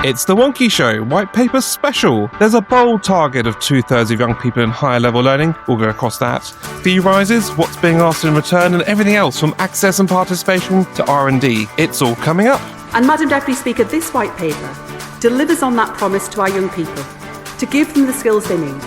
It's the Wonky Show, White Paper Special. There's a bold target of 2/3 of young people in higher level learning. We'll go across that. Fee rises, what's being asked in return, and everything else from access and participation to R&D. It's all coming up. And Madam Deputy Speaker, this white paper delivers on that promise to our young people, to give them the skills they need.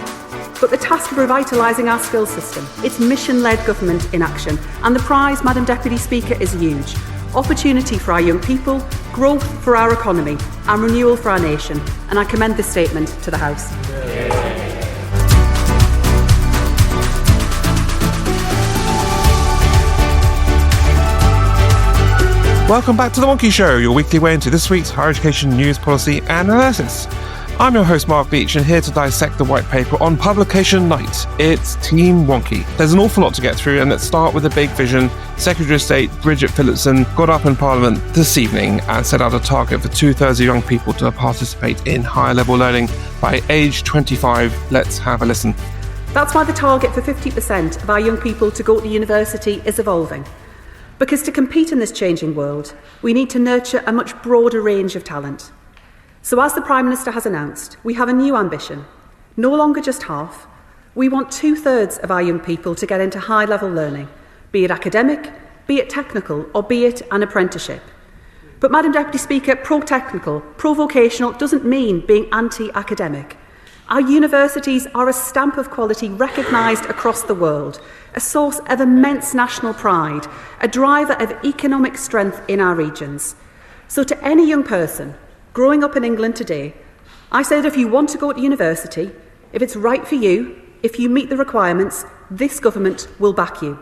But the task of revitalising our skills system, it's mission-led government in action. And the prize, Madam Deputy Speaker, is huge. Opportunity for our young people, growth for our economy, and renewal for our nation. And I commend this statement to the House. Welcome back to The Wonky Show, your weekly way into this week's higher education news, policy and analysis. I'm your host Mark Beach, and here to dissect the white paper on publication night, it's Team Wonky. There's an awful lot to get through, and let's start with the big vision. Secretary of State Bridget Phillipson got up in Parliament this evening and set out a target for 2/3 of young people to participate in higher level learning by age 25. Let's have a listen. That's why the target for 50% of our young people to go to university is evolving. Because to compete in this changing world, we need to nurture a much broader range of talent. So as the Prime Minister has announced, we have a new ambition. No longer just half. We want 2/3 of our young people to get into high-level learning, be it academic, be it technical, or be it an apprenticeship. But Madam Deputy Speaker, pro-technical, pro-vocational doesn't mean being anti-academic. Our universities are a stamp of quality recognised across the world, a source of immense national pride, a driver of economic strength in our regions. So to any young person growing up in England today, I say that if you want to go to university, if it's right for you, if you meet the requirements, this government will back you.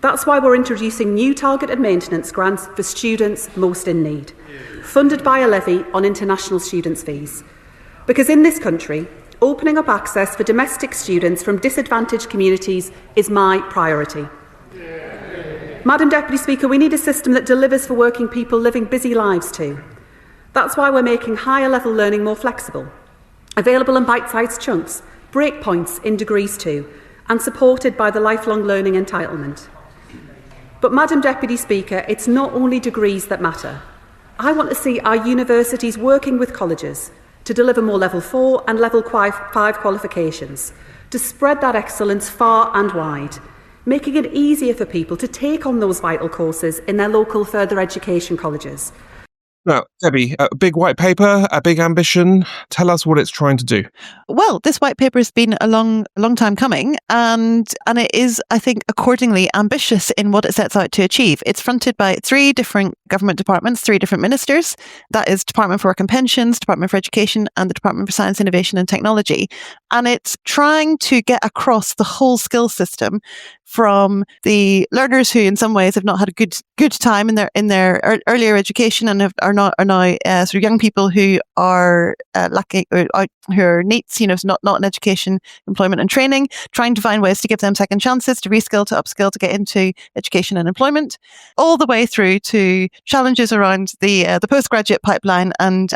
That's why we're introducing new targeted maintenance grants for students most in need, funded by a levy on international students' fees. Because in this country, opening up access for domestic students from disadvantaged communities is my priority. Madam Deputy Speaker, we need a system that delivers for working people living busy lives too. That's why we're making higher level learning more flexible, available in bite-sized chunks, breakpoints in degrees too, and supported by the lifelong learning entitlement. But Madam Deputy Speaker, it's not only degrees that matter. I want to see our universities working with colleges to deliver more level 4 and level 5 qualifications, to spread that excellence far and wide, making it easier for people to take on those vital courses in their local further education colleges. Now, Debbie, a big white paper, a big ambition. Tell us what it's trying to do. Well, this white paper has been a long time coming, and it is, I think, accordingly ambitious in what it sets out to achieve. It's fronted by 3 different government departments, 3 different ministers. That is Department for Work and Pensions, Department for Education, and the Department for Science, Innovation and Technology. And it's trying to get across the whole skills system from the learners who, in some ways, have not had a good time in their earlier education and are now sort of young people who are lacking, who are NEETs, not in education, employment and training, trying to find ways to give them second chances, to reskill, to upskill, to get into education and employment, all the way through to challenges around the postgraduate pipeline and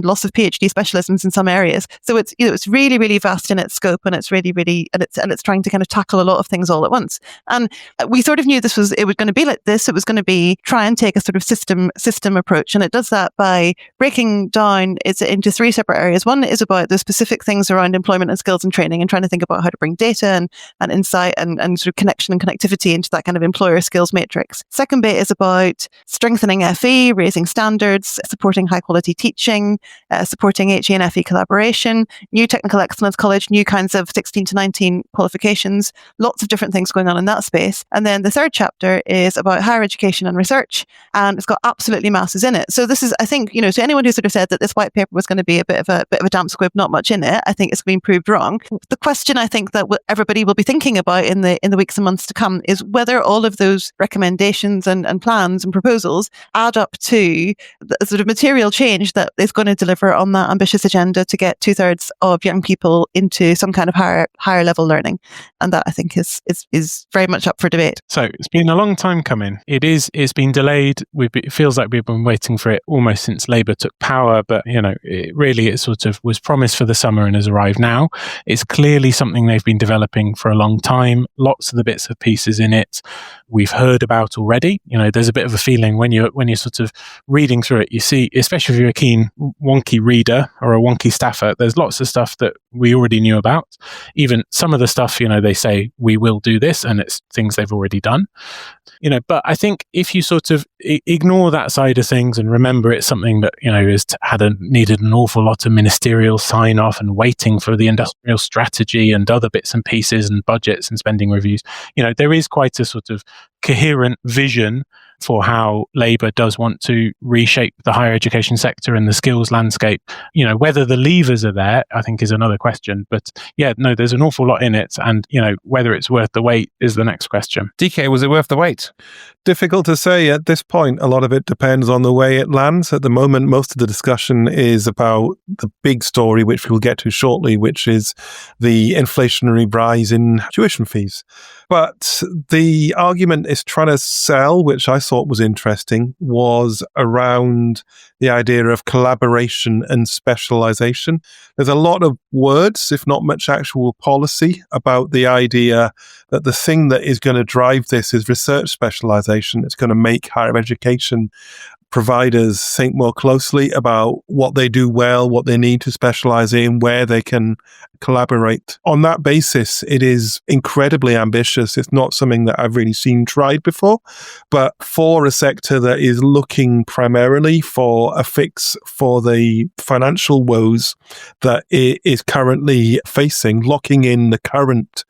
loss of PhD specialisms in some areas. So it's really, really vast in its scope, and it's really, really and it's trying to kind of tackle a lot of things all at once. And we sort of knew it was going to be like this. It was going to be try and take a sort of system approach, and it does that by breaking down it into 3 separate areas. One is about the specific things around employment and skills and training, and trying to think about how to bring data and insight and sort of connection and connectivity into that kind of employer skills matrix. Second bit is about strengthening FE, raising standards, supporting high quality teaching, supporting HE and FE collaboration, new technical excellence college, new kinds of 16 to 19 qualifications, lots of different things going on in that space. And then the third chapter is about higher education and research, and it's got absolutely masses in it. So this is, I think, to anyone who sort of said that this white paper was going to be a bit of a damp squib, not much in it, I think it's been proved wrong. The question I think that everybody will be thinking about in the weeks and months to come is whether all of those recommendations and plans and proposals add up to the sort of material change that is going to deliver on that ambitious agenda to get 2/3 of young people into some kind of higher level learning. And that, I think, is very much up for debate. So it's been a long time coming. It's been delayed. It feels like we've been waiting pushing for it almost since Labour took power, but it sort of was promised for the summer and has arrived now. It's clearly something they've been developing for a long time. Lots of the bits and pieces in it we've heard about already. There's a bit of a feeling when you're sort of reading through it, you see, especially if you're a keen wonky reader or a wonky staffer, there's lots of stuff that we already knew about. Even some of the stuff, they say we will do this, and it's things they've already done. But I think if you sort of ignore that side of things and remember it's something that, needed an awful lot of ministerial sign off and waiting for the industrial strategy and other bits and pieces and budgets and spending reviews, there is quite a sort of coherent vision for how Labour does want to reshape the higher education sector and the skills landscape. Whether the levers are there, I think, is another question. But there's an awful lot in it. And, whether it's worth the wait is the next question. DK, was it worth the wait? Difficult to say at this point. A lot of it depends on the way it lands. At the moment, most of the discussion is about the big story, which we'll get to shortly, which is the inflationary rise in tuition fees. But the argument is trying to sell, which I thought was interesting, was around the idea of collaboration and specialisation. There's a lot of words, if not much actual policy, about the idea that the thing that is going to drive this is research specialisation. It's going to make higher education providers think more closely about what they do well, what they need to specialize in, where they can collaborate. On that basis, it is incredibly ambitious. It's not something that I've really seen tried before, but for a sector that is looking primarily for a fix for the financial woes that it is currently facing, locking in the current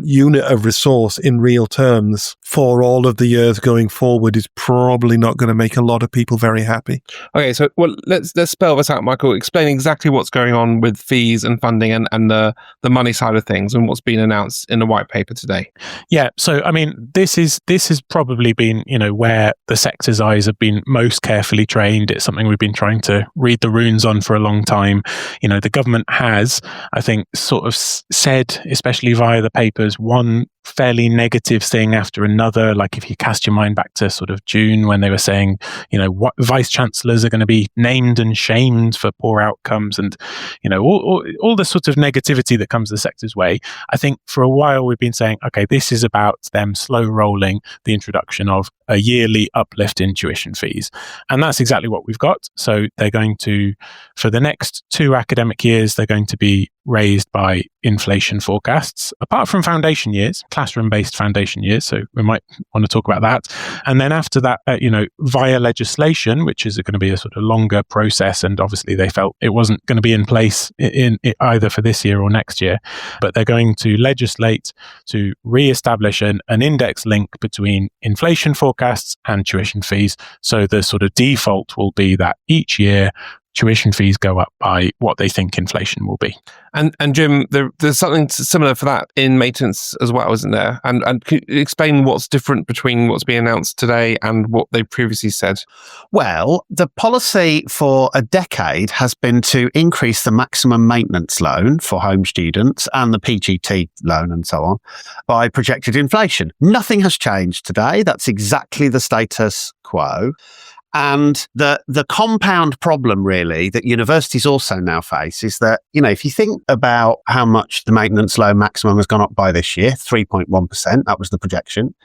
unit of resource in real terms for all of the years going forward is probably not going to make a lot of people very happy. Okay, so let's spell this out, Michael. Explain exactly what's going on with fees and funding and the money side of things and what's been announced in the white paper today. Yeah, so I mean, this has probably been where the sector's eyes have been most carefully trained. It's something we've been trying to read the runes on for a long time. The government has, I think, sort of said, especially via the papers, one fairly negative thing after another. Like if you cast your mind back to sort of June when they were saying, what vice chancellors are going to be named and shamed for poor outcomes, and all the sort of negativity that comes the sector's way. I think for a while we've been saying, okay, this is about them slow rolling the introduction of a yearly uplift in tuition fees, and that's exactly what we've got. So they're going to, for the next 2 academic years, they're going to be raised by inflation forecasts, apart from foundation years, classroom-based foundation years. So we might want to talk about that. And then after that, via legislation, which is going to be a sort of longer process. And obviously they felt it wasn't going to be in place in either for this year or next year, but they're going to legislate to re-establish an index link between inflation forecasts and tuition fees. So the sort of default will be that each year tuition fees go up by what they think inflation will be. And Jim, there's something similar for that in maintenance as well, isn't there? And could you explain what's different between what's being announced today and what they previously said? Well, the policy for a decade has been to increase the maximum maintenance loan for home students and the PGT loan and so on by projected inflation. Nothing has changed today. That's exactly the status quo. And the compound problem, really, that universities also now face is that, if you think about how much the maintenance loan maximum has gone up by this year, 3.1%, that was the projection.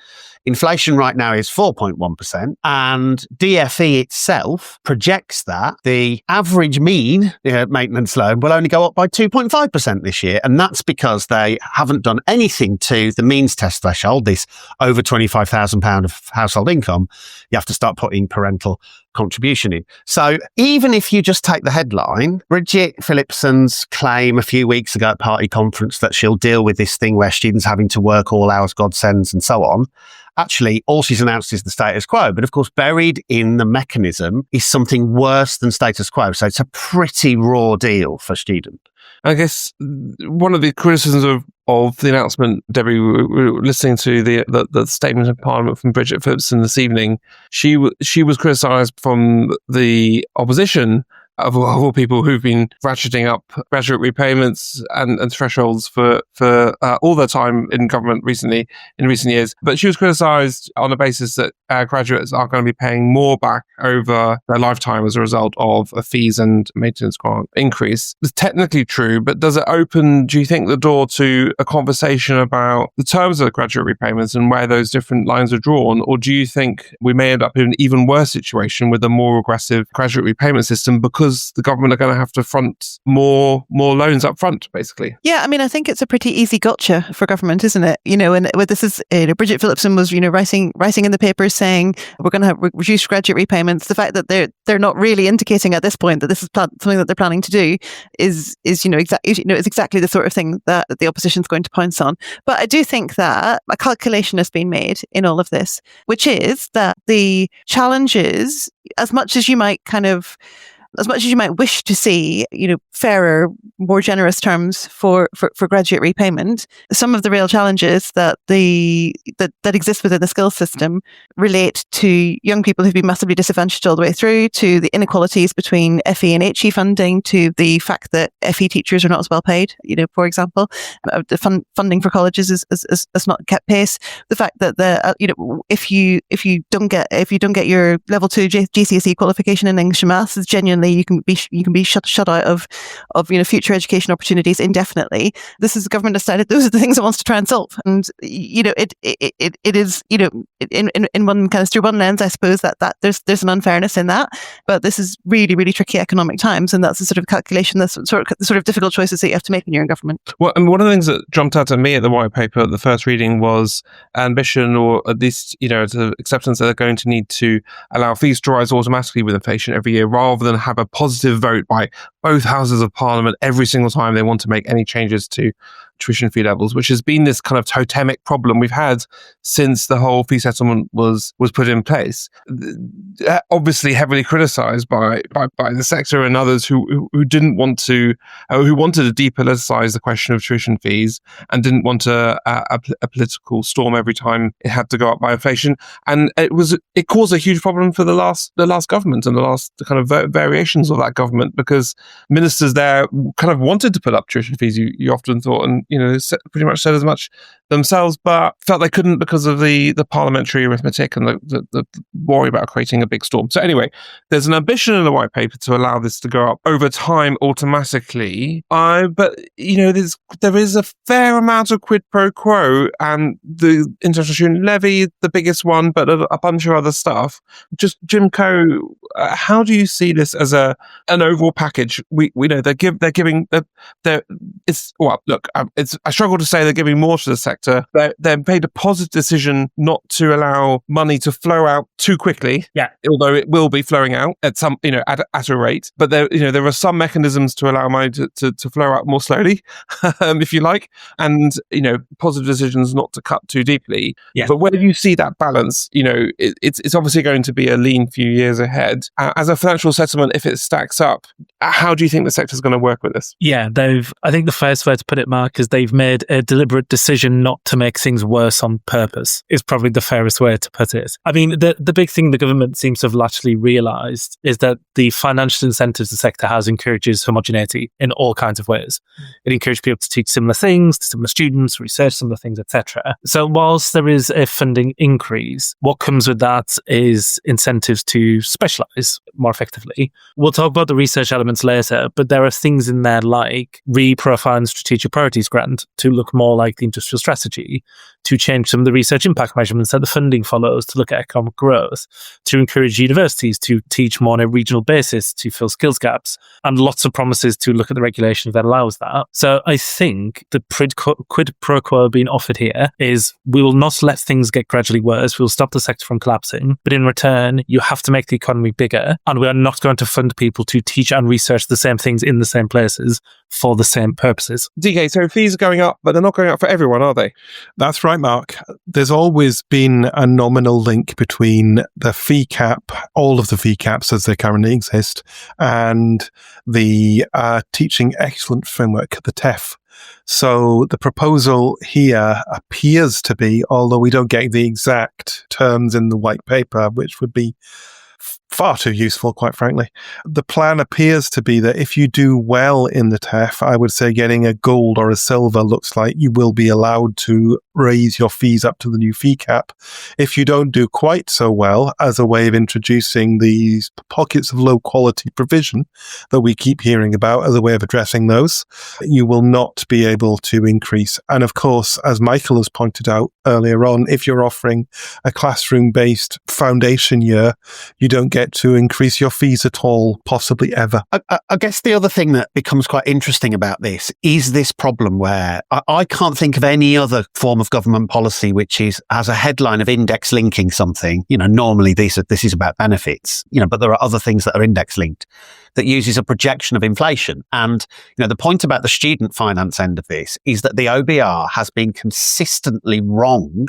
Inflation right now is 4.1%, and DFE itself projects that the average mean maintenance loan will only go up by 2.5% this year, and that's because they haven't done anything to the means test threshold, this over £25,000 of household income. You have to start putting parental contribution in. So even if you just take the headline, Bridget Phillipson's claim a few weeks ago at party conference that she'll deal with this thing where students having to work all hours God sends and so on, actually all she's announced is the status quo. But of course, buried in the mechanism is something worse than status quo. So it's a pretty raw deal for students. I guess one of the criticisms of the announcement, Debbie, we were listening to the statement of Parliament from Bridget Phillipson this evening. She was criticised from the opposition of all people who've been ratcheting up graduate repayments and thresholds for all their time in government in recent years. But she was criticised on the basis that graduates are going to be paying more back over their lifetime as a result of a fees and maintenance grant increase. It's technically true, but does it open, do you think, the door to a conversation about the terms of the graduate repayments and where those different lines are drawn? Or do you think we may end up in an even worse situation with a more aggressive graduate repayment system because the government are going to have to front more loans up front, basically? Yeah, I mean, I think it's a pretty easy gotcha for government, isn't it? And this is, Bridget Phillipson was, writing in the papers saying we're going to have reduced graduate repayments. The fact that they're not really indicating at this point that this is something that they're planning to do is exactly the sort of thing that the opposition is going to pounce on. But I do think that a calculation has been made in all of this, which is that the challenges, as much as you might wish to see, fairer, more generous terms for graduate repayment, some of the real challenges that exist within the skills system relate to young people who've been massively disadvantaged all the way through, to the inequalities between FE and HE funding, to the fact that FE teachers are not as well paid, for example. The funding for colleges is not kept pace. The fact that if you don't get your level 2 GCSE qualification in English and Maths, is genuinely you can be shut out of future education opportunities indefinitely. This is the government decided those are the things it wants to try and solve, and it is in one kind of through one lens, I suppose that there's an unfairness in that, but this is really, really tricky economic times, and that's the sort of calculation, that's the sort of difficult choices that you have to make when you're in government. Well, and one of the things that jumped out at me at the white paper at the first reading was ambition, or at least the acceptance that they're going to need to allow fees to rise automatically with inflation every year, rather than have a positive vote by both houses of parliament every single time they want to make any changes to tuition fee levels, which has been this kind of totemic problem we've had since the whole fee settlement was put in place. Obviously heavily criticised by the sector and others who didn't want to, who wanted to depoliticise the question of tuition fees and didn't want a political storm every time it had to go up by inflation. And it caused a huge problem for the last government and the last kind of variations of that government, because ministers there kind of wanted to put up tuition fees, you often thought, and pretty much said as much themselves, but felt they couldn't because of the parliamentary arithmetic and the worry about creating a big storm. So anyway, there's an ambition in the white paper to allow this to go up over time automatically. But there is a fair amount of quid pro quo, and the international student levy, the biggest one, but a bunch of other stuff. Just Jim Coe, how do you see this as an overall package? We know they're giving. I struggle to say they're giving more to the sector. They've made a positive decision not to allow money to flow out too quickly. Yeah. Although it will be flowing out at some, at a rate. But there are some mechanisms to allow money to flow out more slowly, if you like. And, positive decisions not to cut too deeply. Yeah. But where do you see that balance? It's obviously going to be a lean few years ahead. As a financial settlement, if it stacks up, how do you think the sector's going to work with this? Yeah, I think the first way to put it, Mark, is they've made a deliberate decision not to make things worse on purpose, is probably the fairest way to put it. I mean, the big thing the government seems to have actually realised is that the financial incentives the sector has encourages homogeneity in all kinds of ways. It encourages people to teach similar things to similar students, research similar things, etc. So whilst there is a funding increase, what comes with that is incentives to specialise more effectively. We'll talk about the research elements later, but there are things in there like reprofiling strategic priorities grant to look more like the industrial strategy, to change some of the research impact measurements that the funding follows to look at economic growth, to encourage universities to teach more on a regional basis to fill skills gaps, and lots of promises to look at the regulation that allows that. So I think the quid pro quo being offered here is we will not let things get gradually worse, we'll stop the sector from collapsing, but in return you have to make the economy bigger, and we are not going to fund people to teach and research the same things in the same places for the same purposes. DK, so fees are going up, but they're not going up for everyone, are they? That's right, Mark. There's always been a nominal link between the fee cap, all of the fee caps as they currently exist, and the Teaching Excellence Framework, the TEF. So the proposal here appears to be, although we don't get the exact terms in the white paper, which would be far too useful, quite frankly. The plan appears to be that if you do well in the TEF, I would say getting a gold or a silver looks like you will be allowed to raise your fees up to the new fee cap. If you don't do quite so well, as a way of introducing these pockets of low quality provision that we keep hearing about as a way of addressing those, you will not be able to increase. And of course, as Michael has pointed out earlier on, if you're offering a classroom-based foundation year, you don't get to increase your fees at all, possibly ever. I guess the other thing that becomes quite interesting about this is this problem where I can't think of any other form of government policy which has a headline of index linking something. Normally this is about benefits, but there are other things that are index linked that uses a projection of inflation. And, the point about the student finance end of this is that the OBR has been consistently wrong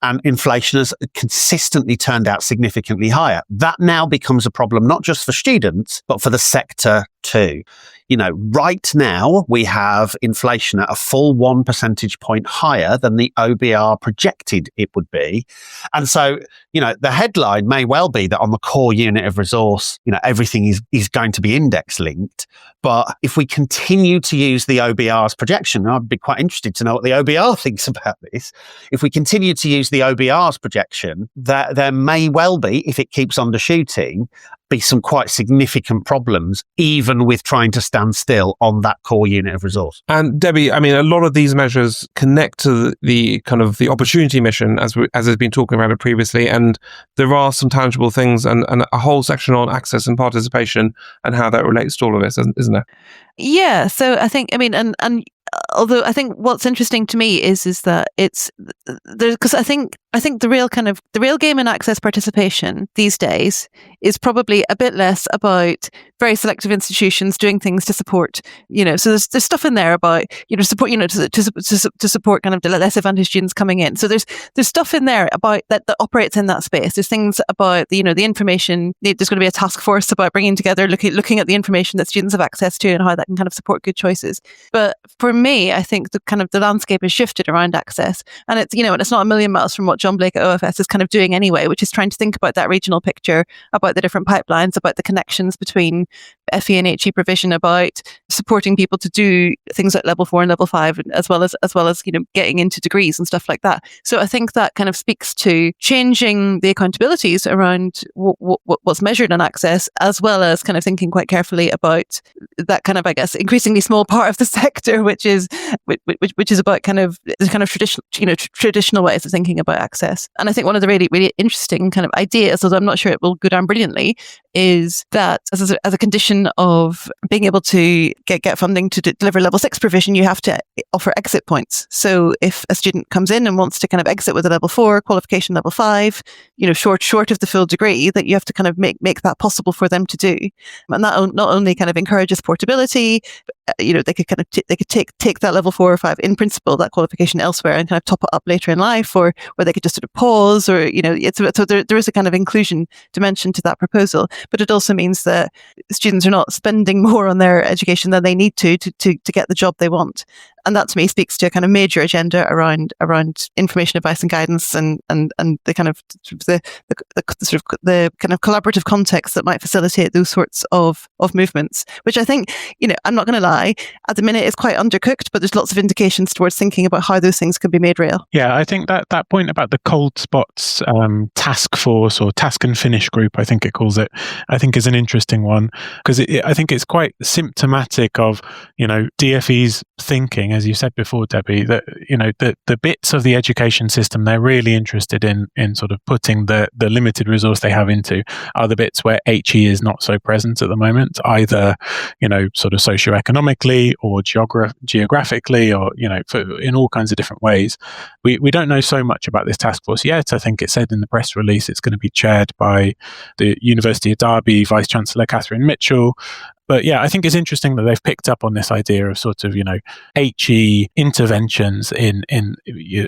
and inflation has consistently turned out significantly higher. That now becomes a problem, not just for students, but for the sector too. Right now we have inflation at a full 1 percentage point higher than the OBR projected it would be. And so, the headline may well be that on the core unit of resource, everything is going to be index linked. But if we continue to use the OBR's projection, I'd be quite interested to know what the OBR thinks about this. If we continue to use the OBR's projection, that there may well be, if it keeps undershooting, be some quite significant problems, even with trying to stand still on that core unit of resource. And Debbie, I mean, a lot of these measures connect to the kind of the opportunity mission, as has been talking about it previously, and there are some tangible things and a whole section on access and participation and how that relates to all of this, isn't there? Yeah. So I think, and although I think what's interesting to me is that it's there, because I think the real game in access participation these days is probably a bit less about very selective institutions doing things to support, so there's stuff in there about, support, to support kind of the less advantaged students coming in. So there's stuff in there about that operates in that space. There's things about, the information, there's going to be a task force about bringing together, looking at the information that students have access to and how that can kind of support good choices. But for me, I think the landscape has shifted around access, and it's, and it's not a million miles from what John Blake at OFS is kind of doing anyway, which is trying to think about that regional picture, about the different pipelines, about the connections between FE and HE provision, about supporting people to do things like level 4 and level 5, as well as getting into degrees and stuff like that. So I think that kind of speaks to changing the accountabilities around what's measured on access, as well as kind of thinking quite carefully about that kind of, I guess, increasingly small part of the sector, which is about kind of the kind of traditional ways of thinking about access. And I think one of the really, really interesting kind of ideas, although I'm not sure it will go down brilliantly, is that as a condition of being able to get funding to deliver level 6 provision, you have to offer exit points. So if a student comes in and wants to kind of exit with a level 4 qualification, level 5, short of the full degree, that you have to kind of make that possible for them to do. And that not only kind of encourages portability, they could take that level 4 or 5 in principle, that qualification elsewhere, and kind of top it up later in life, or they could just sort of pause, or so there is a kind of inclusion dimension to that proposal. But it also means that students are not spending more on their education than they need to get the job they want. And that to me speaks to a kind of major agenda around information, advice and guidance, and the kind of the kind of collaborative context that might facilitate those sorts of movements, which I think, I'm not going to lie, at the minute is quite undercooked, but there's lots of indications towards thinking about how those things can be made real. Yeah, I think that point about the cold spots task force, or task and finish group, I think it calls it, I think is an interesting one, because I think it's quite symptomatic of, DFE's thinking, as you said before, Debbie, that, the bits of the education system they're really interested in sort of putting the limited resource they have into are the bits where HE is not so present at the moment, either, sort of socioeconomically or geographically, or, in all kinds of different ways. We don't know so much about this task force yet. I think it said in the press release it's going to be chaired by the University of Derby Vice-Chancellor Catherine Mitchell. But yeah, I think it's interesting that they've picked up on this idea of sort of, HE interventions in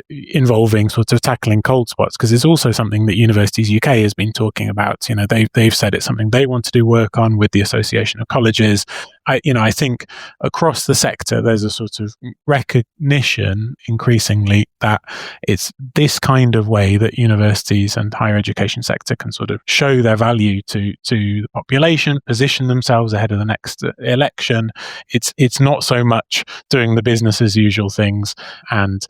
involving sort of tackling cold spots, because it's also something that Universities UK has been talking about. They've said it's something they want to do work on with the Association of Colleges. I think across the sector, there's a sort of recognition increasingly that it's this kind of way that universities and higher education sector can sort of show their value to the population, position themselves ahead of the next election. It's not so much doing the business as usual things and,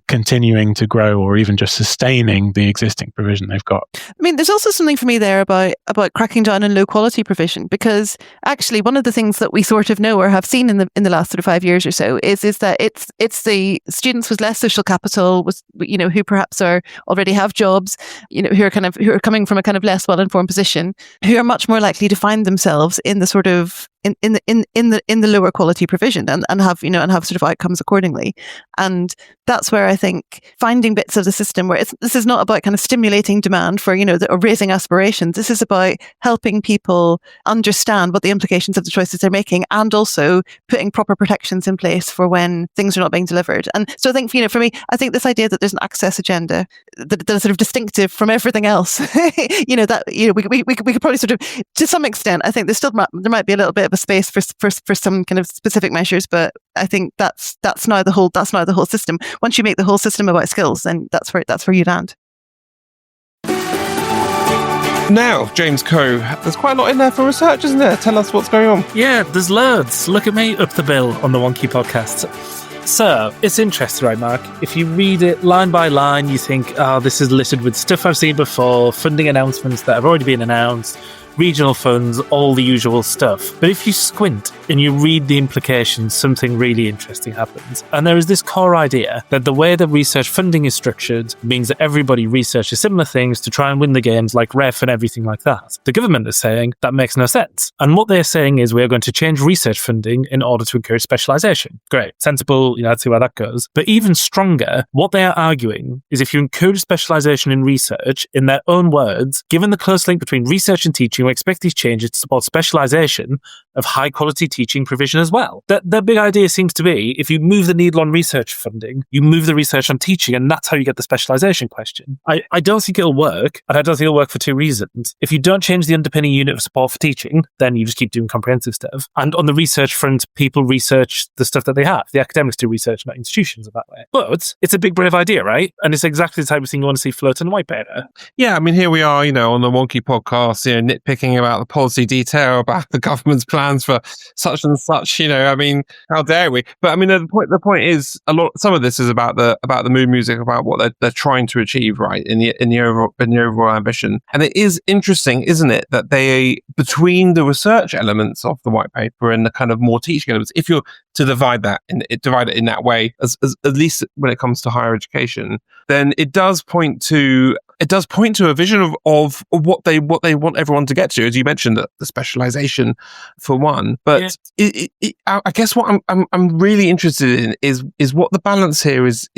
continuing to grow or even just sustaining the existing provision they've got. I mean, there's also something for me there about cracking down on low quality provision, because actually one of the things that we sort of know or have seen in the last sort of 5 years or so is that it's the students with less social capital, who perhaps already have jobs, who are coming from a kind of less well informed position, who are much more likely to find themselves in the sort of in the lower quality provision and have sort of outcomes accordingly. And that's where I think finding bits of the system where this is not about kind of stimulating demand for, or raising aspirations. This is about helping people understand what the implications of the choices they're making, and also putting proper protections in place for when things are not being delivered. And so I think, for me, I think this idea that there's an access agenda that is sort of distinctive from everything else, we could probably sort of, to some extent, I think there might be a little bit of a space for some kind of specific measures, but I think that's now the whole system. Once you make the whole system about skills, then that's where you land. Now, James Coe, there's quite a lot in there for research, isn't there? Tell us what's going on. Yeah, there's loads. Look at me up the bill on the Wonky podcast. So, it's interesting, right, Mark? If you read it line by line, you think, this is littered with stuff I've seen before, funding announcements that have already been announced, regional funds, all the usual stuff. But if you squint and you read the implications, something really interesting happens. And there is this core idea that the way that research funding is structured means that everybody researches similar things to try and win the games like REF and everything like that. The government is saying that makes no sense. And what they're saying is we're going to change research funding in order to encourage specialisation. Great, sensible, let's see where that goes. But even stronger, what they are arguing is if you encourage specialisation in research, in their own words, given the close link between research and teaching, we expect these changes to support specialisation of high-quality teaching provision as well. Their big idea seems to be, if you move the needle on research funding, you move the research on teaching, and that's how you get the specialisation question. I don't think it'll work, and I don't think it'll work for two reasons. If you don't change the underpinning unit of support for teaching, then you just keep doing comprehensive stuff. And on the research front, people research the stuff that they have. The academics do research, not institutions in that way. But it's a big, brave idea, right? And it's exactly the type of thing you want to see float in a white paper. Yeah, I mean, here we are, on the Wonky podcast, nitpicking about the policy detail, about the government's plans for such and such, I mean, how dare we? But I mean, the point is, some of this is about the mood music, about what they're trying to achieve, right, in the overall ambition. And it is interesting, isn't it, that they, between the research elements of the white paper and the kind of more teaching elements, if you're to divide it in that way, as at least when it comes to higher education, then it does point to a vision of what they want everyone to get to, as you mentioned, the specialisation for one. But I guess what I'm really interested in is what the balance here is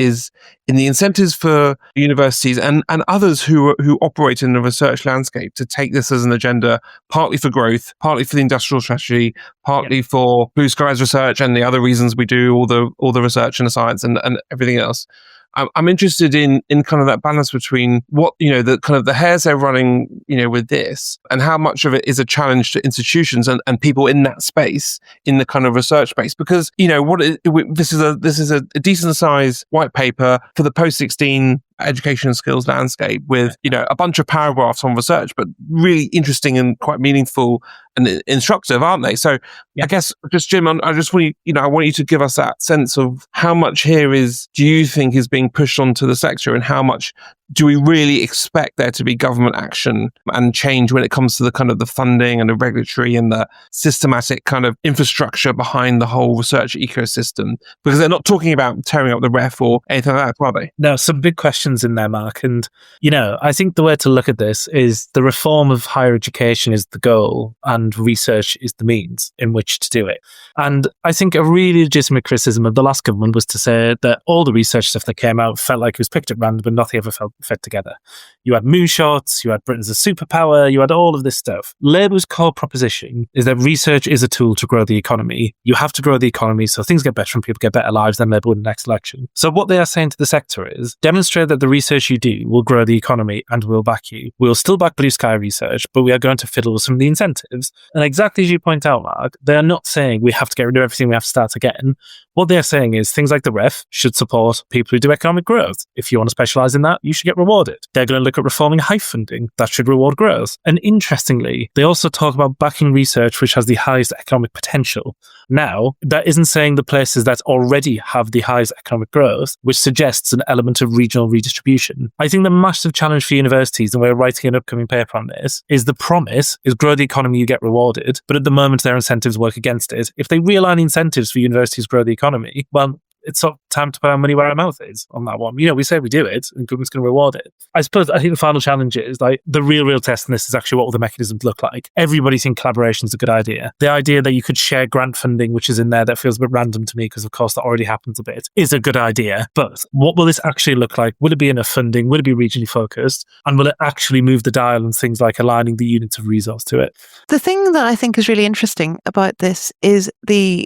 in the incentives for universities and others who operate in the research landscape to take this as an agenda, partly for growth, partly for the industrial strategy, partly for blue skies research and the other reasons we do all the research and the science and everything else. I'm interested in kind of that balance between what, the kind of the hairs they're running, with this, and how much of it is a challenge to institutions and people in that space, in the kind of research space. Because, this is a decent sized white paper for the post-16 education and skills landscape with, a bunch of paragraphs on research, but really interesting and quite meaningful and instructive, aren't they? So I guess just Jim, I just want you, I want you to give us that sense of how much here do you think is being pushed onto the sector, and how much do we really expect there to be government action and change when it comes to the kind of the funding and the regulatory and the systematic kind of infrastructure behind the whole research ecosystem? Because they're not talking about tearing up the REF or anything like that, are they? No, some big questions in there, Mark. And, I think the way to look at this is the reform of higher education is the goal and research is the means in which to do it. And I think a really legitimate criticism of the last government was to say that all the research stuff that came out felt like it was picked at random, but nothing ever felt fed together. You had moonshots, you had Britain as a superpower, you had all of this stuff. Labour's core proposition is that research is a tool to grow the economy. You have to grow the economy so things get better and people get better lives, then Labour win the next election. So what they are saying to the sector is, demonstrate that the research you do will grow the economy and we'll back you. We'll still back blue sky research, but we are going to fiddle with some of the incentives. And exactly as you point out, Mark, they are not saying we have to get rid of everything, we have to start again. What they're saying is things like the REF should support people who do economic growth. If you want to specialise in that, you should get rewarded. They're going to look at reforming HIFE funding. That should reward growth. And interestingly, they also talk about backing research which has the highest economic potential. Now, that isn't saying the places that already have the highest economic growth, which suggests an element of regional redistribution. I think the massive challenge for universities, and we're writing an upcoming paper on this, is the promise is grow the economy, you get rewarded. But at the moment, their incentives work against it. If they realign incentives for universities to grow the economy, well, it's sort of time to put our money where our mouth is on that one. We say we do it and government's going to reward it. I think the final challenge is like the real test in this is actually what all the mechanisms look like. Everybody thinks collaboration is a good idea. The idea that you could share grant funding, which is in there, that feels a bit random to me because of course that already happens a bit, is a good idea. But what will this actually look like? Will it be enough funding? Will it be regionally focused? And will it actually move the dial on things like aligning the units of resource to it? The thing that I think is really interesting about this is I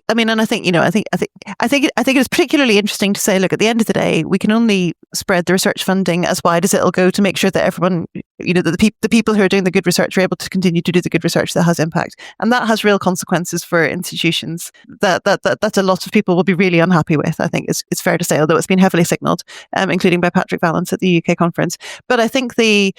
think it is particularly interesting to say, look, at the end of the day, we can only spread the research funding as wide as it'll go to make sure that everyone, that the people who are doing the good research are able to continue to do the good research that has impact. And that has real consequences for institutions that a lot of people will be really unhappy with, I think it's fair to say, although it's been heavily signalled, including by Patrick Vallance at the UK conference. But I think the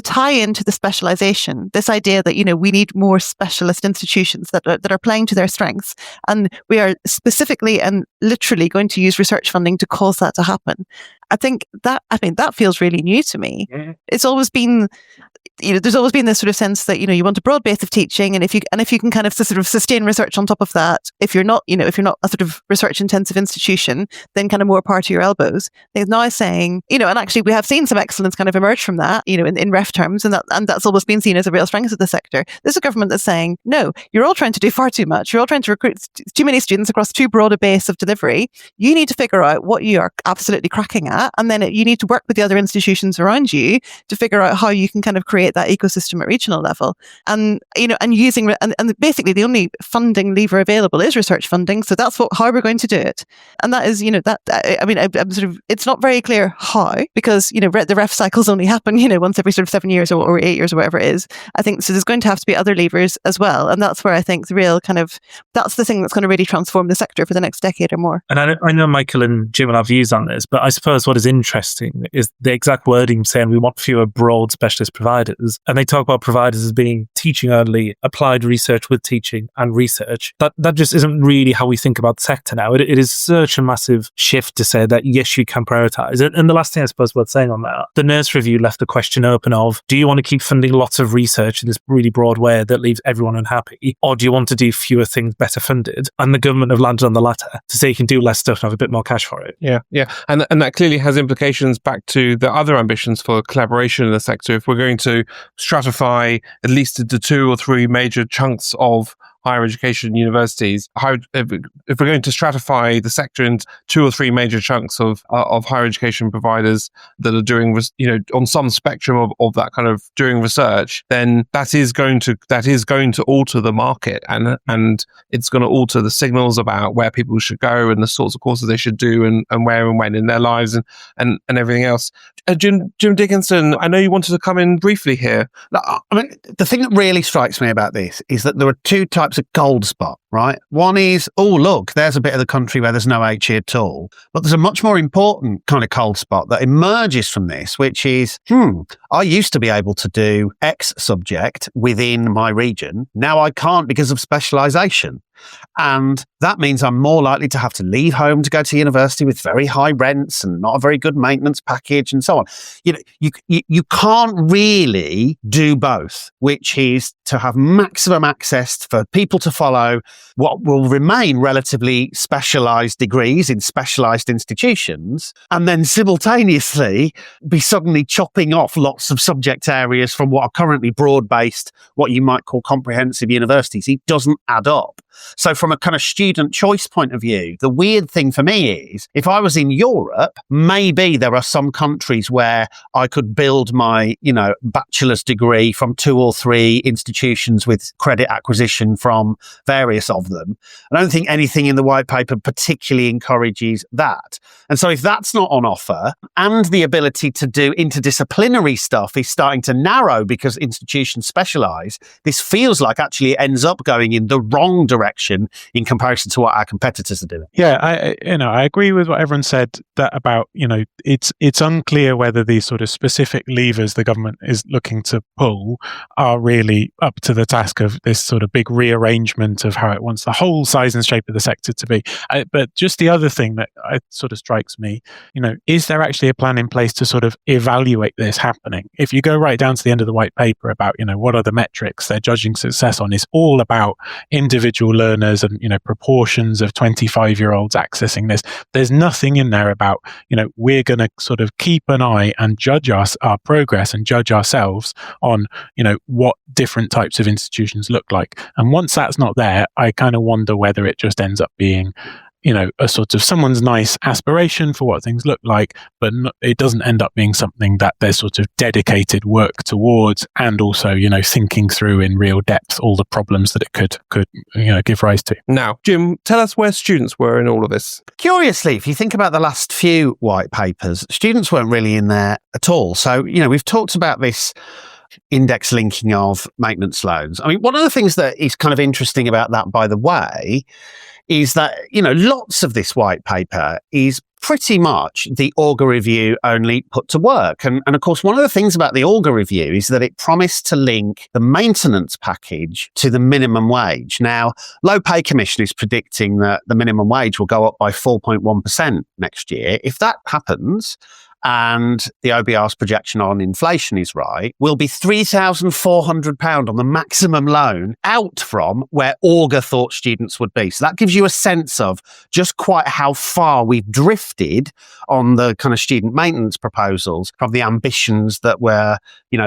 tie into the specialisation, this idea that, we need more specialist institutions that are playing to their strengths, and we are specifically and literally going to use research funding to cause that to happen. I think that feels really new to me. Mm-hmm. It's always been, there's always been this sort of sense that, you want a broad base of teaching, and if you can kind of sort of sustain research on top of that, if you're not a sort of research intensive institution, then kind of more par to your elbows. They're now saying, and actually we have seen some excellence kind of emerge from that, in REF terms, and that's always been seen as a real strength of the sector. There's a government that's saying, no, you're all trying to do far too much. You're all trying to recruit too many students across too broad a base of delivery. You need to figure out what you are absolutely cracking at, and then you need to work with the other institutions around you to figure out how you can kind of create that ecosystem at regional level. And using and basically the only funding lever available is research funding. So that's how we're going to do it. And that is, I'm sort of, it's not very clear how, because the REF cycles only happen once every sort of 7 years or 8 years or whatever it is. I think so. There's going to have to be other levers as well, and that's where I think the real kind of, that's the thing that's going to really transform the sector for the next decade or more. And I know Michael and Jim will have views on this, but I suppose what is interesting is the exact wording saying we want fewer broad specialist providers, and they talk about providers as being teaching only, applied research with teaching and research. That just isn't really how we think about the sector now. It is such a massive shift to say that yes, you can prioritise it. And the last thing I suppose worth saying on that, the Nurse Review left the question open of, do you want to keep funding lots of research in this really broad way that leaves everyone unhappy, or do you want to do fewer things better funded? And the government have landed on the latter, to say you can do less stuff and have a bit more cash for it. Yeah. And that clearly has implications back to the other ambitions for collaboration in the sector. If we're going to stratify at least into 2 or 3 major chunks of higher education universities, if we're going to stratify the sector into 2 or 3 major chunks of higher education providers that are doing, on some spectrum of that kind of doing research, then that is going to alter the market, and it's going to alter the signals about where people should go and the sorts of courses they should do and where and when in their lives and everything else. Jim Dickinson, I know you wanted to come in briefly here. The thing that really strikes me about this is that there are 2 types of gold spot, right? One is, oh, look, there's a bit of the country where there's no HE at all. But there's a much more important kind of cold spot that emerges from this, which is, I used to be able to do X subject within my region. Now I can't because of specialisation. And that means I'm more likely to have to leave home to go to university with very high rents and not a very good maintenance package and so on. You can't really do both, which is to have maximum access for people to follow what will remain relatively specialised degrees in specialised institutions, and then simultaneously be suddenly chopping off lots of subject areas from what are currently broad-based, what you might call comprehensive universities. It doesn't add up. So from a kind of student choice point of view, the weird thing for me is if I was in Europe, maybe there are some countries where I could build my, bachelor's degree from 2 or 3 institutions with credit acquisition from various of them. I don't think anything in the white paper particularly encourages that. And so if that's not on offer and the ability to do interdisciplinary stuff is starting to narrow because institutions specialise, this feels like actually it ends up going in the wrong direction in comparison to what our competitors are doing. Yeah, I agree with what everyone said that about, it's unclear whether these sort of specific levers the government is looking to pull are really up to the task of this sort of big rearrangement of how it wants the whole size and shape of the sector to be. But just the other thing that sort of strikes me, is there actually a plan in place to sort of evaluate this happening? If you go right down to the end of the white paper about, what are the metrics they're judging success on, is all about individual learners and, proportions of 25-year-olds accessing this. There's nothing in there about, we're going to sort of keep an eye and judge our progress and judge ourselves on, what different types of institutions look like. And once that's not there, I kind of wonder whether it just ends up being a sort of someone's nice aspiration for what things look like, but it doesn't end up being something that there's sort of dedicated work towards, and also, thinking through in real depth all the problems that it could give rise to. Now, Jim, tell us where students were in all of this. Curiously, if you think about the last few white papers, students weren't really in there at all. So, we've talked about this index linking of maintenance loans. I mean, one of the things that is kind of interesting about that, by the way, is that, lots of this white paper is pretty much the Auger Review only put to work. And of course, one of the things about the Auger Review is that it promised to link the maintenance package to the minimum wage. Now, Low Pay Commission is predicting that the minimum wage will go up by 4.1% next year. If that happens, and the OBR's projection on inflation is right, will be £3,400 on the maximum loan out from where Auger thought students would be. So that gives you a sense of just quite how far we've drifted on the kind of student maintenance proposals from the ambitions that were,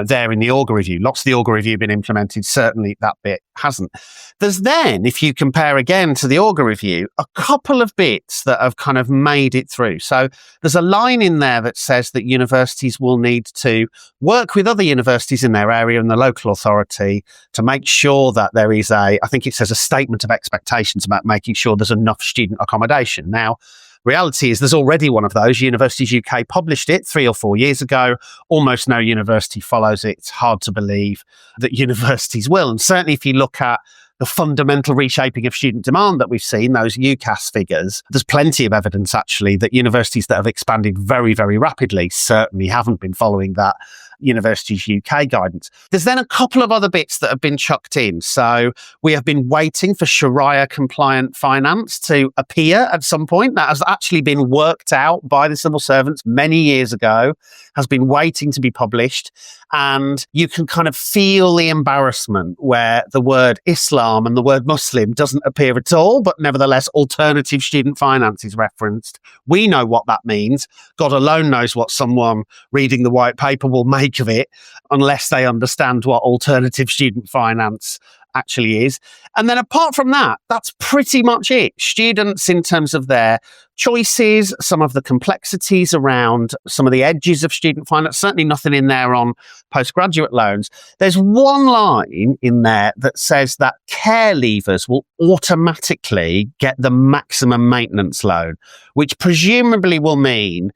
there in the Auger Review. Lots of the Auger Review have been implemented. Certainly that bit hasn't. There's then, if you compare again to the Auger Review, a couple of bits that have kind of made it through. So there's a line in there that says that universities will need to work with other universities in their area and the local authority to make sure that there is I think it says a statement of expectations about making sure there's enough student accommodation. Now, reality is there's already one of those. Universities UK published it 3 or 4 years ago. Almost no university follows it. It's hard to believe that universities will. And certainly if you look at the fundamental reshaping of student demand that we've seen, those UCAS figures, there's plenty of evidence actually that universities that have expanded very, very rapidly certainly haven't been following that Universities UK guidance. There's then a couple of other bits that have been chucked in. So we have been waiting for Sharia compliant finance to appear at some point. That has actually been worked out by the civil servants many years ago, has been waiting to be published. And you can kind of feel the embarrassment where the word Islam and the word Muslim doesn't appear at all, but nevertheless, alternative student finance is referenced. We know what that means. God alone knows what someone reading the white paper will make of it, unless they understand what alternative student finance actually is. And then apart from that, that's pretty much it. Students, in terms of their choices, some of the complexities around some of the edges of student finance, certainly nothing in there on postgraduate loans. There's one line in there that says that care leavers will automatically get the maximum maintenance loan, which presumably will mean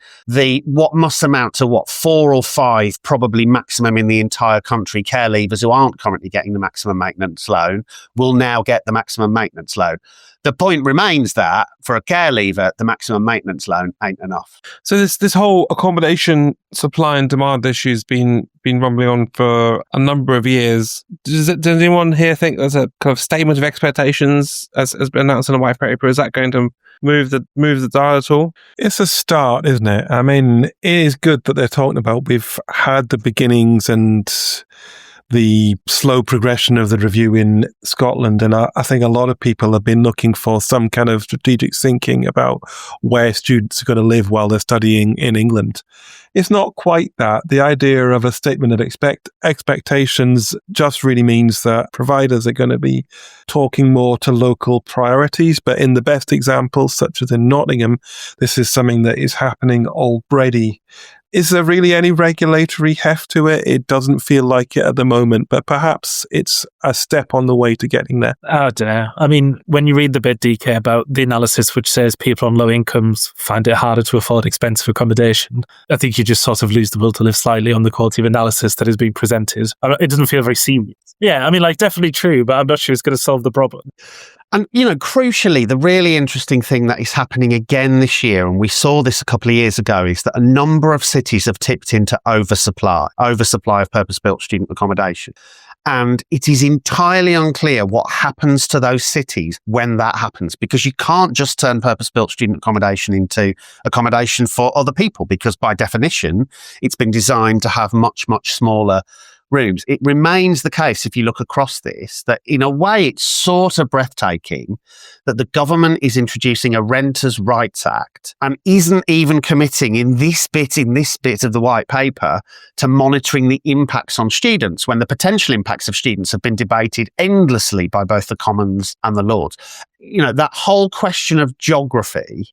what must amount to 4 or 5, probably maximum in the entire country, care leavers who aren't currently getting the maximum maintenance loan will now get the maximum maintenance loan. The point remains that for a care leaver, the maximum maintenance loan ain't enough. So this whole accommodation supply and demand issue has been rumbling on for a number of years. Does anyone here think there's a kind of statement of expectations as been announced in the white paper? Is that going to move the dial at all? It's a start, isn't it? I mean, it is good that they're talking about we've had the beginnings and the slow progression of the review in Scotland. And I think a lot of people have been looking for some kind of strategic thinking about where students are going to live while they're studying in England. It's not quite that. The idea of a statement of expectations just really means that providers are going to be talking more to local priorities. But in the best examples, such as in Nottingham, this is something that is happening already. Is there really any regulatory heft to it? It doesn't feel like it at the moment, but perhaps it's a step on the way to getting there. I don't know. I mean, when you read the bit, DK, about the analysis which says people on low incomes find it harder to afford expensive accommodation, I think you just sort of lose the will to live slightly on the quality of analysis that is being presented. It doesn't feel very serious. Yeah, I mean, like, definitely true, but I'm not sure it's going to solve the problem. And, crucially, the really interesting thing that is happening again this year, and we saw this a couple of years ago, is that a number of cities have tipped into oversupply of purpose-built student accommodation. And it is entirely unclear what happens to those cities when that happens, because you can't just turn purpose-built student accommodation into accommodation for other people, because by definition, it's been designed to have much, much smaller rooms. It remains the case, if you look across this, that in a way it's sort of breathtaking that the government is introducing a Renters' Rights Act and isn't even committing in this bit of the white paper to monitoring the impacts on students, when the potential impacts of students have been debated endlessly by both the Commons and the Lords. That whole question of geography,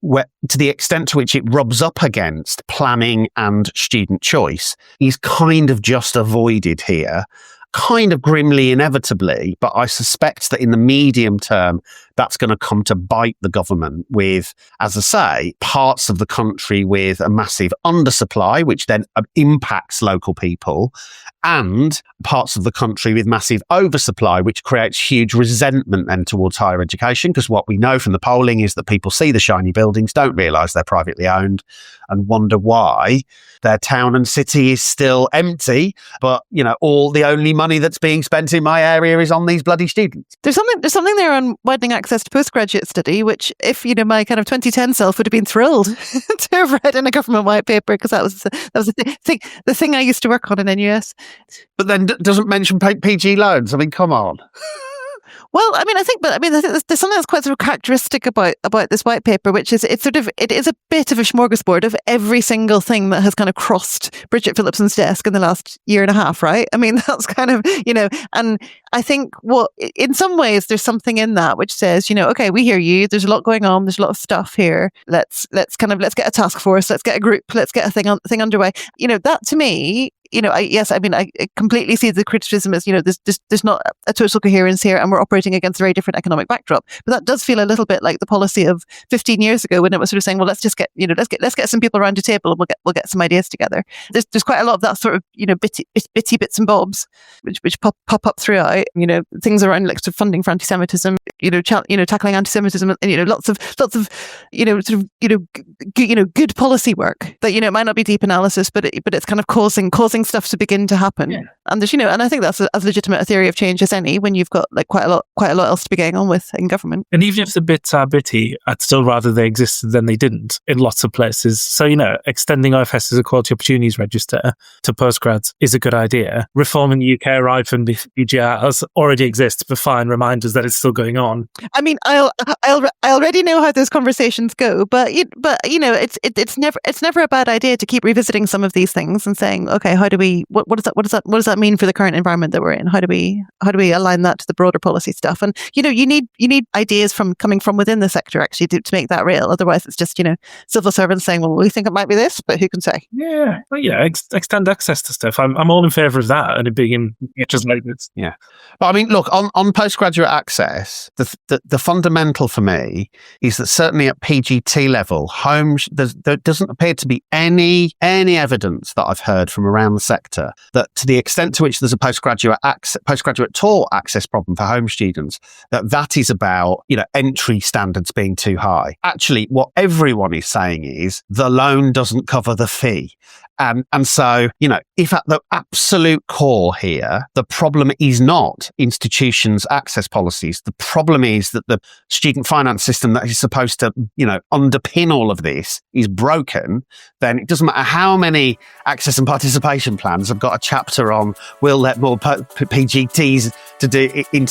to the extent to which it rubs up against planning and student choice, is kind of just avoided here, kind of grimly inevitably, but I suspect that in the medium term, that's going to come to bite the government with, as I say, parts of the country with a massive undersupply, which then impacts local people, and parts of the country with massive oversupply, which creates huge resentment then towards higher education, because what we know from the polling is that people see the shiny buildings, don't realise they're privately owned, and wonder why their town and city is still empty, but, all the only money that's being spent in my area is on these bloody students. There's something there on widening access to postgraduate study, which if, my kind of 2010 self would have been thrilled to have read in a government white paper, because that was the thing I used to work on in NUS. But then doesn't mention PG loans. I mean, come on. Well, I think there's something that's quite sort of characteristic about this white paper, which is it is a bit of a smorgasbord of every single thing that has kind of crossed Bridget Phillipson's desk in the last year and a half, right? I mean, that's kind of, and I think in some ways there's something in that which says, okay, we hear you. There's a lot going on. There's a lot of stuff here. Let's get a task force. Let's get a group. Let's get a thing underway. That to me, I completely see the criticism as, there's not a total coherence here, and we're operating against a very different economic backdrop. But that does feel a little bit like the policy of 15 years ago, when it was sort of saying, well, let's just get, let's get some people around a table and we'll get some ideas together. There's quite a lot of that sort of, bitty bits and bobs, which pop up throughout, things around like sort of funding for anti-Semitism, tackling anti-Semitism, and, lots of, good policy work that, it might not be deep analysis, but it's kind of causing stuff to begin to happen. Yeah. And there's, and I think that's as legitimate a theory of change as any, when you've got like quite a lot else to be going on with in government. And even if the bits are bitty, I'd still rather they existed than they didn't in lots of places. So, extending IFS as a quality opportunities register to postgrads is a good idea. Reforming the UK arrive from the UGRs already exists, but fine reminders that it's still going on. I mean, I already know how those conversations go, but it's never a bad idea to keep revisiting some of these things and saying, okay, how do we? What does that mean for the current environment that we're in? How do we align that to the broader policy stuff? And you need ideas coming from within the sector actually to make that real. Otherwise, it's just civil servants saying, well, we think it might be this, but who can say? Yeah, but extend access to stuff. I'm all in favour of that, and it being in just like this. Yeah, but I mean, look, on postgraduate access, the fundamental for me is that certainly at PGT level, there doesn't appear to be any evidence that I've heard from around the sector that, to the extent to which there's a postgraduate tour access problem for home students, that is about entry standards being too high. Actually, what everyone is saying is the loan doesn't cover the fee. And so, if at the absolute core here, the problem is not institutions' access policies, the problem is that the student finance system that is supposed to, underpin all of this is broken, then it doesn't matter how many access and participation plans have got a chapter on we'll let more PGTs to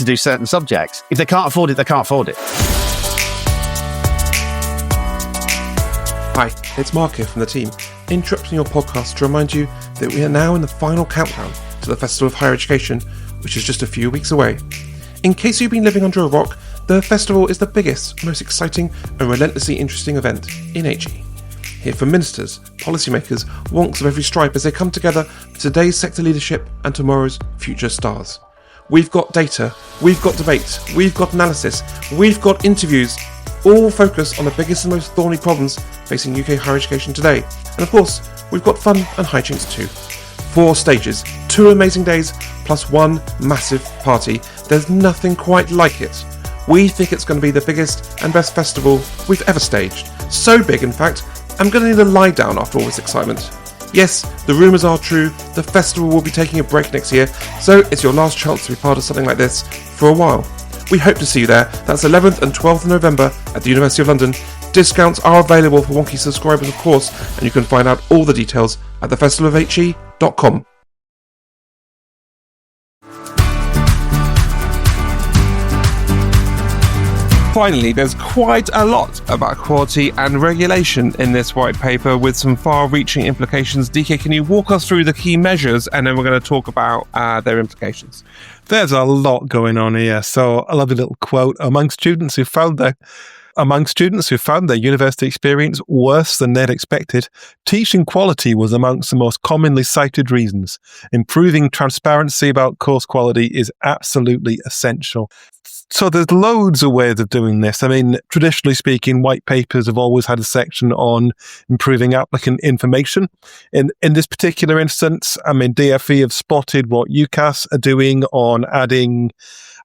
do certain subjects. If they can't afford it, they can't afford it. Hi, it's Mark here from the team, interrupting your podcast to remind you that we are now in the final countdown to the Festival of Higher Education, which is just a few weeks away. In case you've been living under a rock, the festival is the biggest, most exciting and relentlessly interesting event in HE. Hear from ministers, policymakers, wonks of every stripe as they come together for today's sector leadership and tomorrow's future stars. We've got data, we've got debate, we've got analysis, we've got interviews, all focus on the biggest and most thorny problems facing UK higher education today. And of course, we've got fun and hijinks too. 4 stages, 2 amazing days, plus 1 massive party. There's nothing quite like it. We think it's going to be the biggest and best festival we've ever staged. So big, in fact, I'm going to need a lie down after all this excitement. Yes, the rumours are true, the festival will be taking a break next year, so it's your last chance to be part of something like this for a while. We hope to see you there. That's 11th and 12th of November at the University of London. Discounts are available for Wonky subscribers, of course, and you can find out all the details at thefestivalofhe.com. Finally, there's quite a lot about quality and regulation in this white paper with some far-reaching implications. DK, can you walk us through the key measures and then we're going to talk about their implications? There's a lot going on here. So I love a little quote. Among students who found their university experience worse than they'd expected, teaching quality was amongst the most commonly cited reasons. Improving transparency about course quality is absolutely essential. So there's loads of ways of doing this. I mean, traditionally speaking, white papers have always had a section on improving applicant information. In this particular instance, I mean, DFE have spotted what UCAS are doing on adding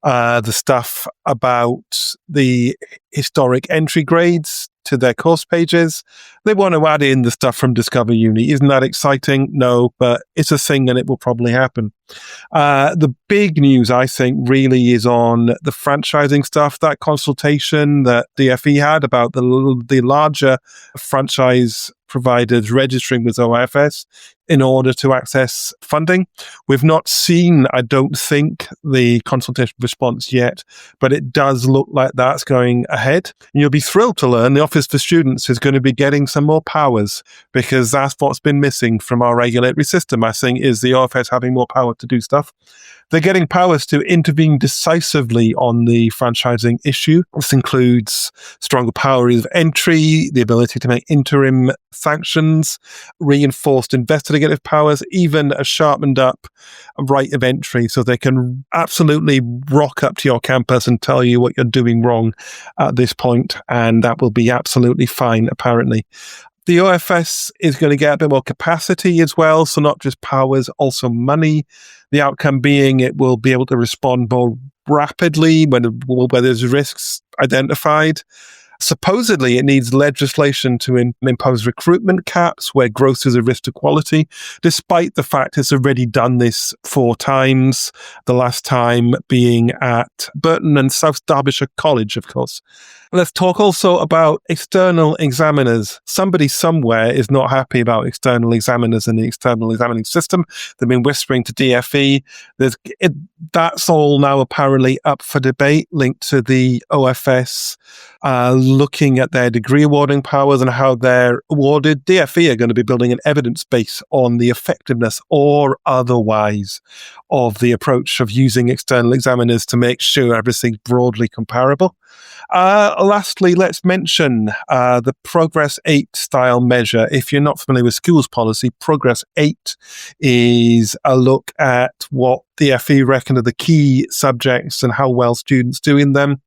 the stuff about the historic entry grades to their course pages. They want to add in the stuff from Discover Uni. Isn't that exciting? No, but it's a thing and it will probably happen. The big news, I think, really is on the franchising stuff, that consultation that DFE had about the larger franchise providers registering with OFS in order to access funding. We've not seen, I don't think, the consultation response yet, but it does look like that's going ahead. And you'll be thrilled to learn the Office for Students is going to be getting some more powers, because that's what's been missing from our regulatory system, I think, is the OFS having more power to do stuff. They're getting powers to intervene decisively on the franchising issue. This includes stronger powers of entry, the ability to make interim sanctions, reinforced investigative powers, even a sharpened up right of entry, so they can absolutely rock up to your campus and tell you what you're doing wrong at this point, and that will be absolutely fine, apparently. The OFS is going to get a bit more capacity as well, so not just powers, also money. The outcome being it will be able to respond more rapidly when there's risks identified. Supposedly, it needs legislation to impose recruitment caps where growth is a risk to quality, despite the fact it's already done this 4 times, the last time being at Burton and South Derbyshire College, of course. Let's talk also about external examiners. Somebody somewhere is not happy about external examiners and the external examining system. They've been whispering to DFE. That's all now apparently up for debate, linked to the OFS looking at their degree awarding powers and how they're awarded. DFE are going to be building an evidence base on the effectiveness or otherwise of the approach of using external examiners to make sure everything's broadly comparable. Lastly, let's mention the Progress 8 style measure. If you're not familiar with schools policy, Progress 8 is a look at what the FE reckon are the key subjects and how well students do in them.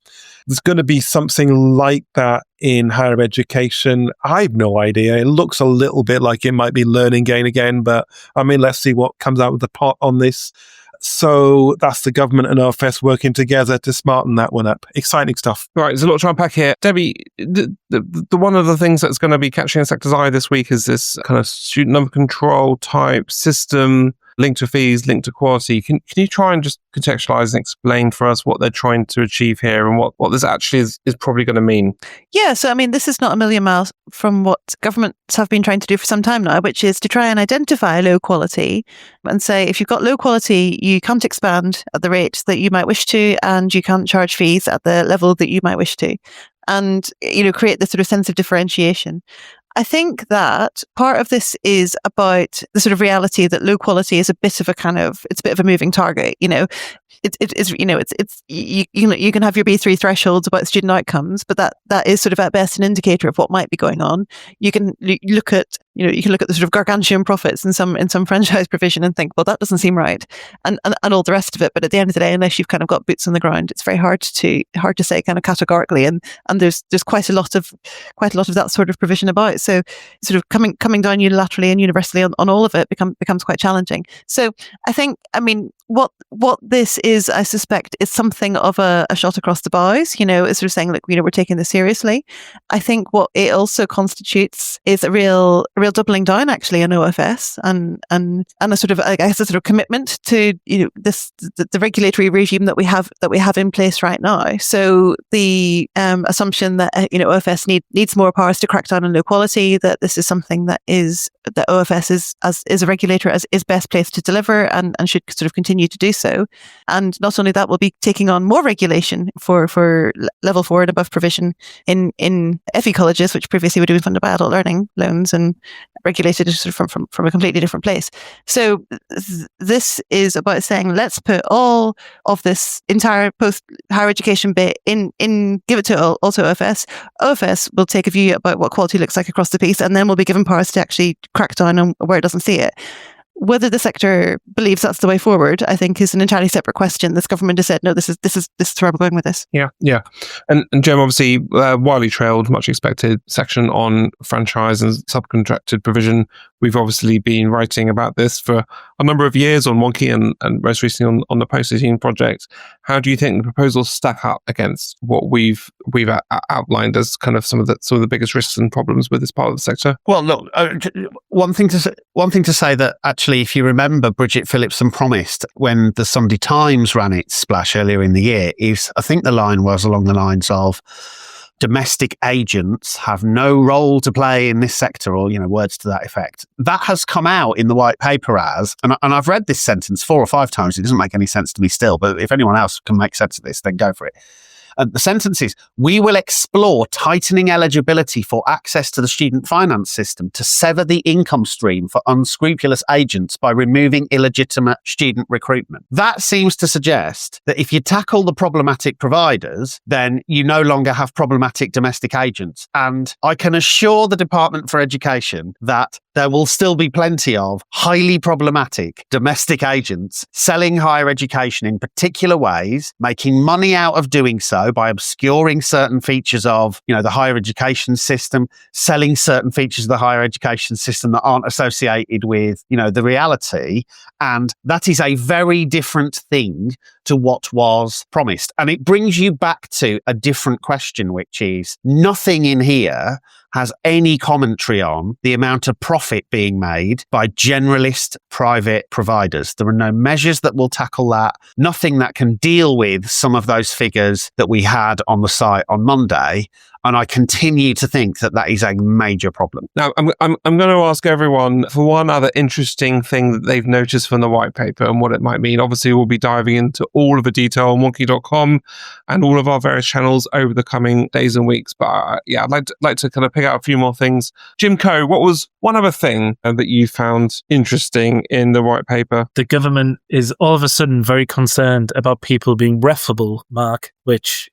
There's going to be something like that in higher education. I have no idea. It looks a little bit like it might be learning gain again, but I mean, let's see what comes out of the pot on this. So that's the government and OFS working together to smarten that one up. Exciting stuff. Right, there's a lot to unpack here. Debbie, the one of the things that's going to be catching the sector's eye this week is this kind of student number control type system. linked to fees, linked to quality. Can you try and just contextualize and explain for us what they're trying to achieve here and what this actually is probably going to mean? Yeah, so I mean, this is not a million miles from what governments have been trying to do for some time now, which is to try and identify low quality and say, if you've got low quality, you can't expand at the rate that you might wish to, and you can't charge fees at the level that you might wish to, and, create this sort of sense of differentiation. I think that part of this is about the sort of reality that low quality is a bit of a moving target. You can have your B3 thresholds about student outcomes, but that is sort of at best an indicator of what might be going on. You can look at the sort of gargantuan profits in some franchise provision and think, well, that doesn't seem right, and all the rest of it. But at the end of the day, unless you've kind of got boots on the ground, it's very hard to say kind of categorically. And there's quite a lot of that sort of provision about. So sort of coming down unilaterally and universally on all of it becomes quite challenging. So I think, what this is, I suspect, is something of a shot across the bows. It's sort of saying, look, we're taking this seriously. I think what it also constitutes is a real doubling down actually on OFS and a sort of, I guess, a sort of commitment to the regulatory regime that we have in place right now. So the assumption that OFS needs more powers to crack down on low quality, that this is something that OFS is a regulator is best placed to deliver and should sort of continue to do so. And not only that, we'll be taking on more regulation for level 4 and above provision in FE colleges, which previously were doing funded by adult learning loans and regulated sort of from a completely different place. So this is about saying, let's put all of this entire post-higher education bit in give it to also OFS. OFS will take a view about what quality looks like across the piece, and then we'll be given powers to actually crack down on where it doesn't see it. Whether the sector believes that's the way forward, I think, is an entirely separate question. This government has said, no, this is where we're going with this. Yeah. And Jem, obviously, widely trailed, much expected section on franchise and subcontracted provision. We've obviously been writing about this for a number of years on Wonky and most recently on the Post-18 project. How do you think the proposals stack up against what we've outlined as kind of some of the biggest risks and problems with this part of the sector? Well, look, one thing to say that actually, if you remember, Bridget Phillipson promised when the Sunday Times ran its splash earlier in the year, is I think the line was along the lines of, domestic agents have no role to play in this sector, or, words to that effect. That has come out in the white paper as, and I've read this sentence 4 or 5 times. It doesn't make any sense to me still, but if anyone else can make sense of this, then go for it. The sentence is, we will explore tightening eligibility for access to the student finance system to sever the income stream for unscrupulous agents by removing illegitimate student recruitment. That seems to suggest that if you tackle the problematic providers, then you no longer have problematic domestic agents. And I can assure the Department for Education that there will still be plenty of highly problematic domestic agents selling higher education in particular ways, making money out of doing so by obscuring certain features of, the higher education system, selling certain features of the higher education system that aren't associated with, the reality. And that is a very different thing to what was promised. And it brings you back to a different question, which is nothing in here has any commentary on the amount of profit being made by generalist private providers. There are no measures that will tackle that, nothing that can deal with some of those figures that we had on the site on Monday. And I continue to think that is a major problem. Now, I'm going to ask everyone for one other interesting thing that they've noticed from the white paper and what it might mean. Obviously, we'll be diving into all of the detail on wonky.com and all of our various channels over the coming days and weeks. But I'd like to kind of pick out a few more things. Jim Coe, what was one other thing that you found interesting in the white paper? The government is all of a sudden very concerned about people being refable, Mark, which,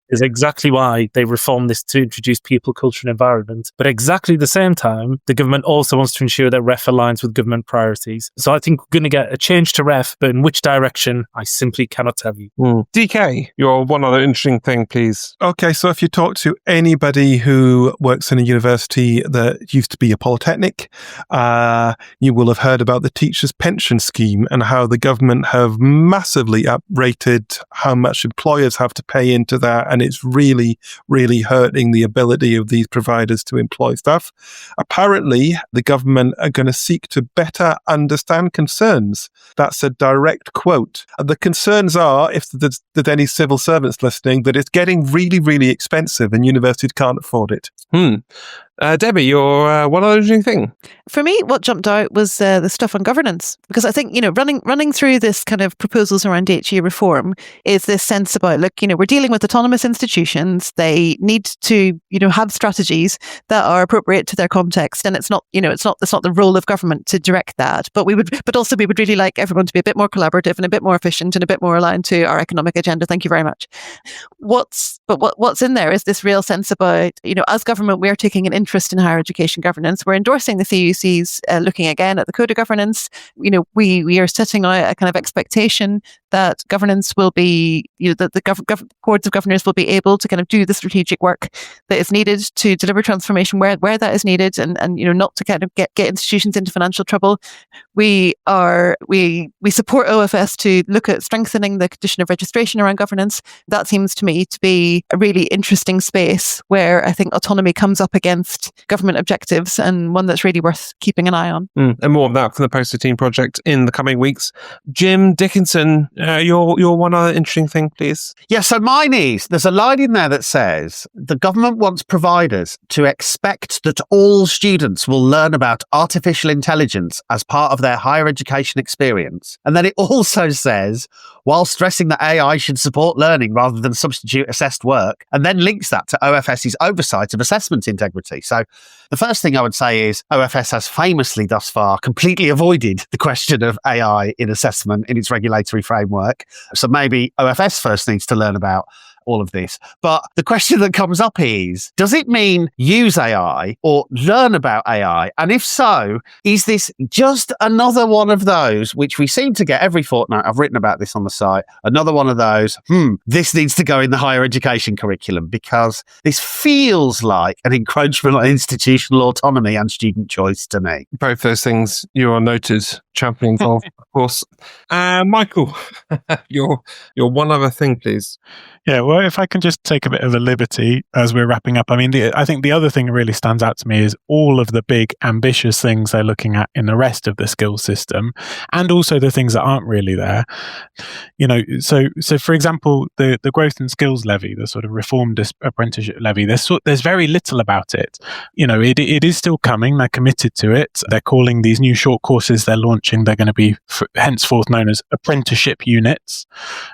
is exactly why they reformed this to introduce people, culture and environment. But exactly the same time, the government also wants to ensure that REF aligns with government priorities. So I think we're going to get a change to REF, but in which direction, I simply cannot tell you. DK, your one other interesting thing, please. Okay, so if you talk to anybody who works in a university that used to be a polytechnic, you will have heard about the teachers' pension scheme and how the government have massively uprated how much employers have have to pay into that, and it's really, really hurting the ability of these providers to employ staff. Apparently, the government are going to seek to better understand concerns. That's a direct quote. The concerns are, if there's any civil servants listening, that it's getting really, really expensive and universities can't afford it. Debbie, your one other interesting thing. For me, what jumped out was the stuff on governance, because I think, running through this kind of proposals around HE reform is this sense about, look, we're dealing with autonomous institutions. They need to, have strategies that are appropriate to their context, and it's not the role of government to direct that. But we would really like everyone to be a bit more collaborative and a bit more efficient and a bit more aligned to our economic agenda. Thank you very much. What's in there is this real sense about, as government, we are taking an interest in higher education governance. We're endorsing the CUC's looking again at the code of governance. We are setting out a kind of expectation that governance will be, that the boards of governors will be able to kind of do the strategic work that is needed to deliver transformation where that is needed, and not to kind of get institutions into financial trouble. We support OFS to look at strengthening the condition of registration around governance. That seems to me to be a really interesting space where I think autonomy comes up against government objectives, and one that's really worth keeping an eye on. And more of that from the Poster Team project in the coming weeks. Jim Dickinson, your one other interesting thing, please. Yeah, so mine is, there's a line in there that says, the government wants providers to expect that all students will learn about artificial intelligence as part of their higher education experience. And then it also says, while stressing that AI should support learning rather than substitute assessed work, and then links that to OFS's oversight of assessment integrity. So the first thing I would say is OFS has famously thus far completely avoided the question of AI in assessment in its regulatory framework. So maybe OFS first needs to learn about all of this. But the question that comes up is, does it mean use AI or learn about AI? And if so, is this just another one of those, which we seem to get every fortnight? I've written about this on the site. Another one of those, this needs to go in the higher education curriculum, because this feels like an encroachment on institutional autonomy and student choice to me. Both those things you are noted champions of course. Michael, your one other thing, please. Yeah, well, if I can just take a bit of a liberty as we're wrapping up. I mean, I think the other thing that really stands out to me is all of the big ambitious things they're looking at in the rest of the skills system, and also the things that aren't really there. So for example, the growth and skills levy, the sort of reformed apprenticeship levy, there's very little about it. It is still coming. They're committed to it. They're calling these new short courses they're launching, they're going to be henceforth known as apprenticeship units.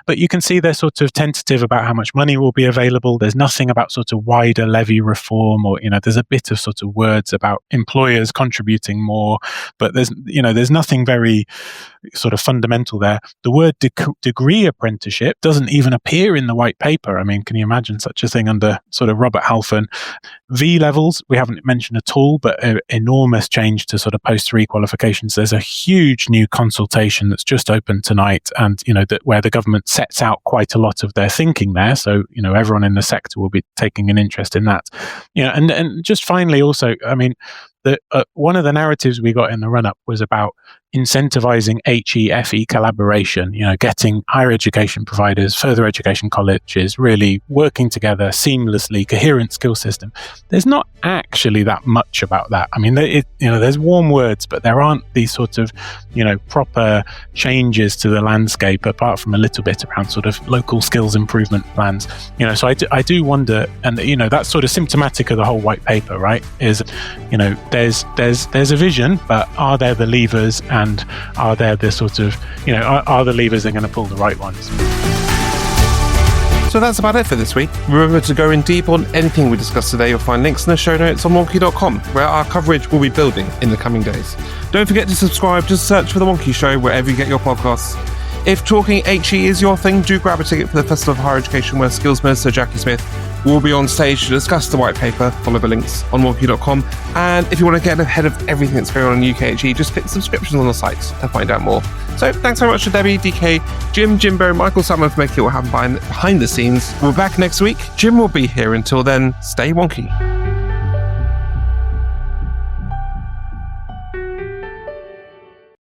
But you can see they're sort of tentative about how much money will be available. There's nothing about sort of wider levy reform, or there's a bit of sort of words about employers contributing more, but there's nothing very sort of fundamental there. The word degree apprenticeship doesn't even appear in the white paper. I mean, can you imagine such a thing under sort of Robert Halfon? V levels we haven't mentioned at all, but an enormous change to sort of post-3 qualifications. There's a huge new consultation that's just opened tonight, and where the government sets out quite a lot of their thinking there. So everyone in the sector will be taking an interest in that. And just finally, also, I mean, one of the narratives we got in the run-up was about incentivizing HE-FE collaboration, getting higher education providers, further education colleges really working together seamlessly, coherent skill system. There's not actually that much about that. I mean, there's warm words, but there aren't these sort of, proper changes to the landscape apart from a little bit around sort of local skills improvement plans. So I do wonder, and that's sort of symptomatic of the whole white paper, right? Is, there's a vision, but are there the levers? And are there the sort of, are the levers that are going to pull the right ones? So that's about it for this week. Remember to go in deep on anything we discussed today. You'll find links in the show notes on wonky.com, where our coverage will be building in the coming days. Don't forget to subscribe. Just search for The Wonky Show wherever you get your podcasts. If talking HE is your thing, do grab a ticket for the Festival of Higher Education, where Skills Minister Jackie Smith will be on stage to discuss the white paper. Follow the links on wonky.com. And if you want to get ahead of everything that's going on in UKHE, just click subscriptions on the site to find out more. So thanks very much to Debbie, DK, Jim, Jimbo, Michael, Salmon for making it all happen behind the scenes. We're back next week. Jim will be here. Until then, stay wonky.